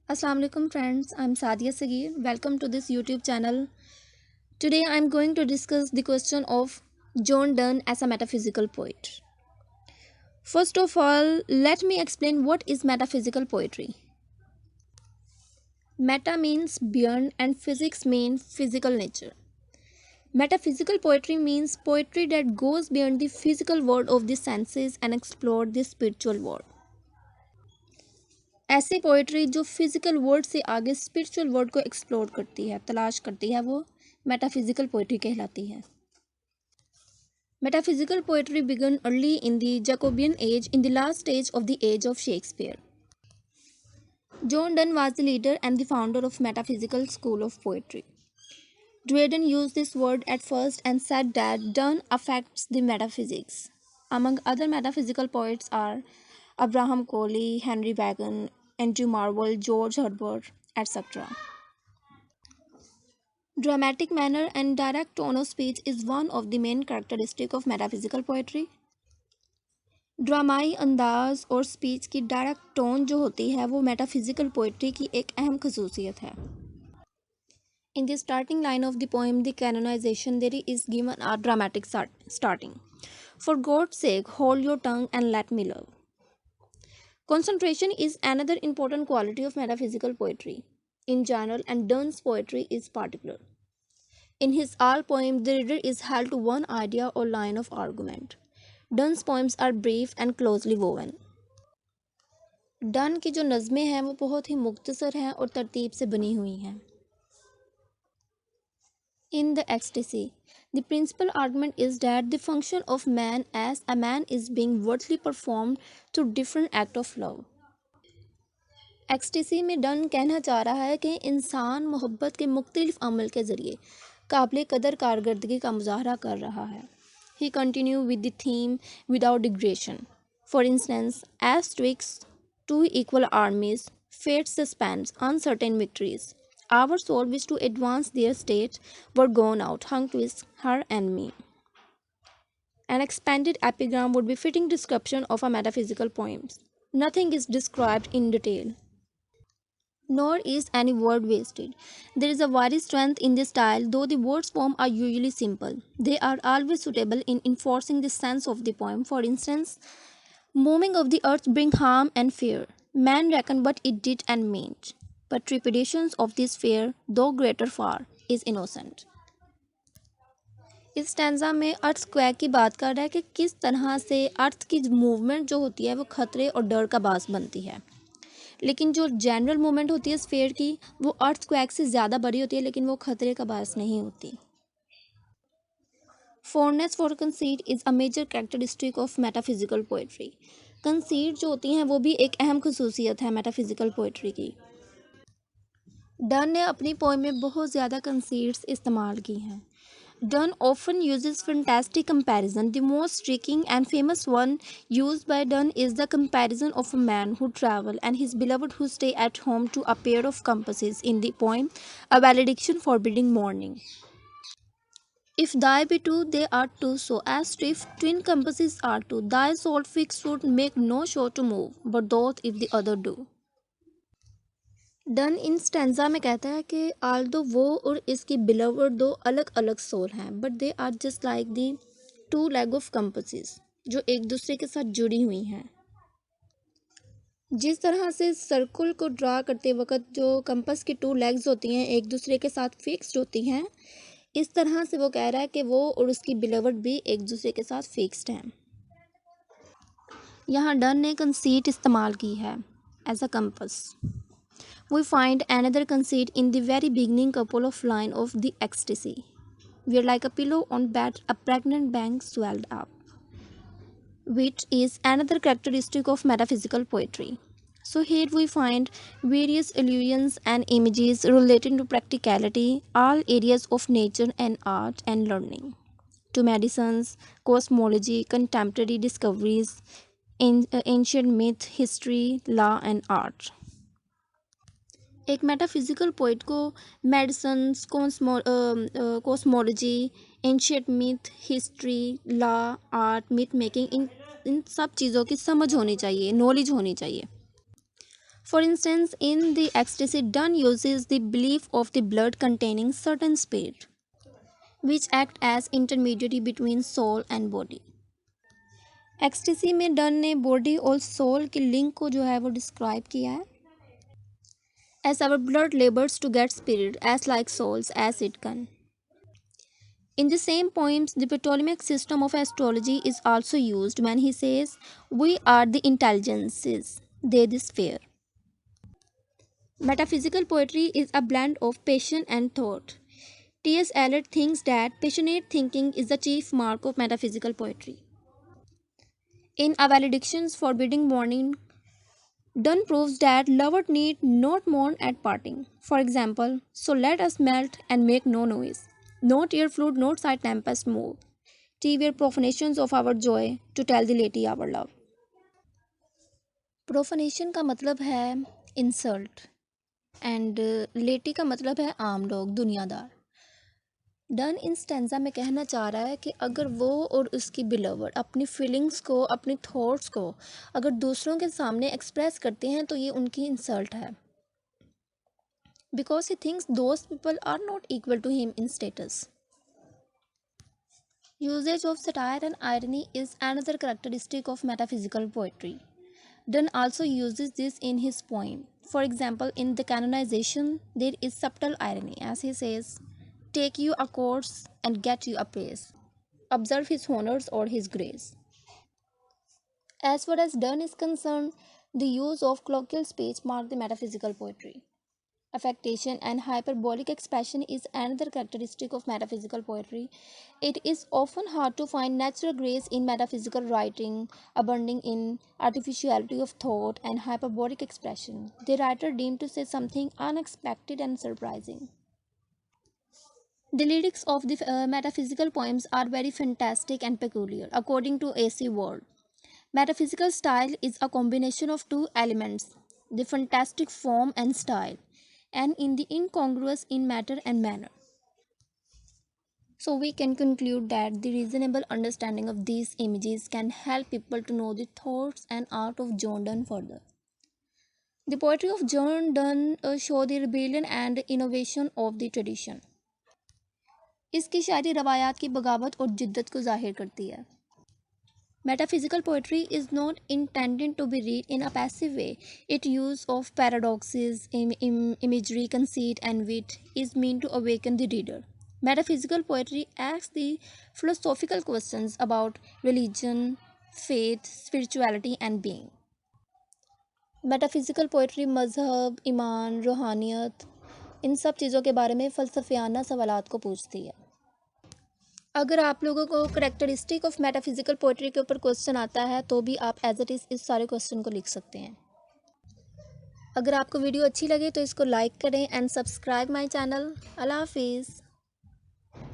Assalamu alaikum friends, I'm Sadia Sagir. Welcome to this YouTube channel. Today I'm going to discuss the question of John Donne as a metaphysical poet. First of all, let me explain what is metaphysical poetry. Meta means beyond and physics means physical nature. Metaphysical poetry means poetry that goes beyond the physical world of the senses and explore the spiritual world. ऐसी poetry जो physical world से आगे spiritual world को explore करती है, तलाश करती है, वो मेटाफिजिकल पोइट्री कहलाती है. Metaphysical poetry began early in the Jacobean age, in the last stage of the age of Shakespeare. John Donne was the leader and the founder of metaphysical school of poetry. Dryden used this word at first and said that Donne affects the metaphysics. Among other metaphysical poets are Abraham Cowley, Henry Vaughan, Andrew Marvell, George Herbert, etc. Dramatic manner and direct tone of speech is one of the main characteristics of metaphysical poetry. ड्रामाई अंदाज और speech की direct tone जो होती है वो metaphysical poetry की एक अहम खसूसियत है. In the starting line of the poem, The Canonization, there is given a dramatic starting. For God's sake, hold your tongue and let me love. Concentration is another important quality of metaphysical poetry in general, and Donne's poetry is particular. In his all poem, the reader is held to one idea or line of argument. Donne's poems are brief and closely woven. Done की जो नज़में हैं वो बहुत ही मुख्तसर हैं और तरतीब से बनी हुई हैं. In the ecstasy, the principal argument is that the function of man as a man is being worthily performed through different act of love. Ecstasy में डन कहना चाह रहा है कि इंसान मोहब्बत के मुख्तलिफ अमल के ज़रिए काबिल कदर कारकर्दगी का मुजाहरा कर रहा है. He continue with the theme without digression. For instance, as twixt two equal armies, fate suspends uncertain victories. Our soul wish to advance their state, were gone out, hung twixt her and me. An expanded epigram would be fitting description of a metaphysical poem. Nothing is described in detail, nor is any word wasted. There is a wide strength in this style, though the words form are usually simple. They are always suitable in enforcing the sense of the poem. For instance, moving of the earth bring harm and fear. Man reckon what it did and meant, but trepidations of this fear, though greater far, is innocent. इस stanza में अर्थ square की बात कर रहा है कि किस तरह से अर्थ की मूवमेंट जो होती है वो खतरे और डर का बास बनती है, लेकिन जो जनरल मूवमेंट होती है स्फेयर की वो अर्थ स्क्वायर से ज़्यादा बड़ी होती है, लेकिन वो खतरे का बास नहीं होती. Fondness for conceit is a major characteristic of metaphysical poetry. Conceit जो होती हैं वो भी एक अहम खसूसियत है मेटाफिजिकल पोइट्री की. डन ने अपनी पोएम में बहुत ज़्यादा कंसीड्स इस्तेमाल की हैं. Donne often uses fantastic comparison. The most striking and famous one used by Donne is the comparison of a man who travel and his beloved who stay at home to a pair of compasses in the poem A Valediction Forbidding Mourning. If thy be two, they are two, so as if twin compasses are two. Thy sole fixed would make no show to move, but doth if the other do. Done in stanza में कहता है कि Aldous वो और इसकी beloved दो अलग अलग सोल हैं, but they are just like the two leg of compasses जो एक दूसरे के साथ जुड़ी हुई हैं. जिस तरह से सर्कुल को ड्रा करते वक्त जो कंपस की टू लेग्स होती हैं एक दूसरे के साथ फिक्स्ड होती हैं, इस तरह से वो कह रहा है कि वो और उसकी बिलवर्ड भी एक दूसरे के साथ फिक्स्ड हैं. यहाँ डन ने कंसीट इस्तेमाल की है as a compass. We find another conceit in the very beginning couple of line of the ecstasy. We are like a pillow on bed, a pregnant bank swelled up, which is another characteristic of metaphysical poetry. So here we find various allusions and images relating to practicality, all areas of nature and art and learning, to medicines, cosmology, contemporary discoveries, ancient myth, history, law and art. एक metaphysical poet को medicines, cosmology, ancient myth, history, law, art, myth making, इन इन सब चीज़ों की समझ होनी चाहिए, नॉलेज होनी चाहिए. For instance, in the ecstasy, Donne uses the belief of the blood containing certain spirit, which act as intermediary between soul and body. Ecstasy में डन ने बॉडी और सोल के लिंक को जो है वो डिस्क्राइब किया है. As our blood labors to get spirit as like souls as it can. In the same poems, the Ptolemaic system of astrology is also used when he says, "We are the intelligences, they the sphere." Metaphysical poetry is a blend of passion and thought. T.S. Eliot thinks that passionate thinking is the chief mark of metaphysical poetry. In A Valediction's Forbidding Mourning, Donne proves that lovers need not mourn at parting. For example, so let us melt and make no noise. No tear flood, no sigh tempest move. Tea were profanations of our joy to tell the lady our love. Profanation का मतलब है insult and lady का मतलब है आम लोग, दुनियादार. Done in stanza में कहना चाह रहा है कि अगर वो और उसकी बिलवर अपनी फीलिंग्स को, अपनी थॉट्स को अगर दूसरों के सामने एक्सप्रेस करते हैं तो ये उनकी इंसल्ट है, because he thinks those people are not equal to him in status. Uses of satire and irony is another characteristic of metaphysical poetry. Donne also uses this in his poem. For example, in the canonization, there is subtle irony, as he says, "Take you a course and get you a praise. Observe his honors or his grace." As far as Donne is concerned, the use of colloquial speech mark the metaphysical poetry. Affectation and hyperbolic expression is another characteristic of metaphysical poetry. It is often hard to find natural grace in metaphysical writing, abounding in artificiality of thought and hyperbolic expression. The writer deemed to say something unexpected and surprising. The lyrics of the metaphysical poems are very fantastic and peculiar, according to A.C. Ward. Metaphysical style is a combination of two elements, the fantastic form and style, and in the incongruous in matter and manner. So we can conclude that the reasonable understanding of these images can help people to know the thoughts and art of John Donne further. The poetry of John Donne show the rebellion and innovation of the tradition. इसकी शायरी रवायात की बगावत और जिद्दत को जाहिर करती है. Metaphysical poetry is not intended to be read in a passive way. Its use of paradoxes, imagery, conceit, and wit is meant to awaken the reader. Metaphysical poetry asks the philosophical questions about religion, faith, spirituality, and being. Metaphysical poetry मज़हब, ईमान, रूहानियत, इन सब चीज़ों के बारे में फ़लसफ़ियाना सवालात को पूछती है. अगर आप लोगों को करेक्टरिस्टिक ऑफ मेटाफिजिकल पोइट्री के ऊपर क्वेश्चन आता है तो भी आप एज इट इज़ इस सारे क्वेश्चन को लिख सकते हैं. अगर आपको वीडियो अच्छी लगे तो इसको लाइक करें एंड सब्सक्राइब माय चैनल. अल्लाह हाफिज़.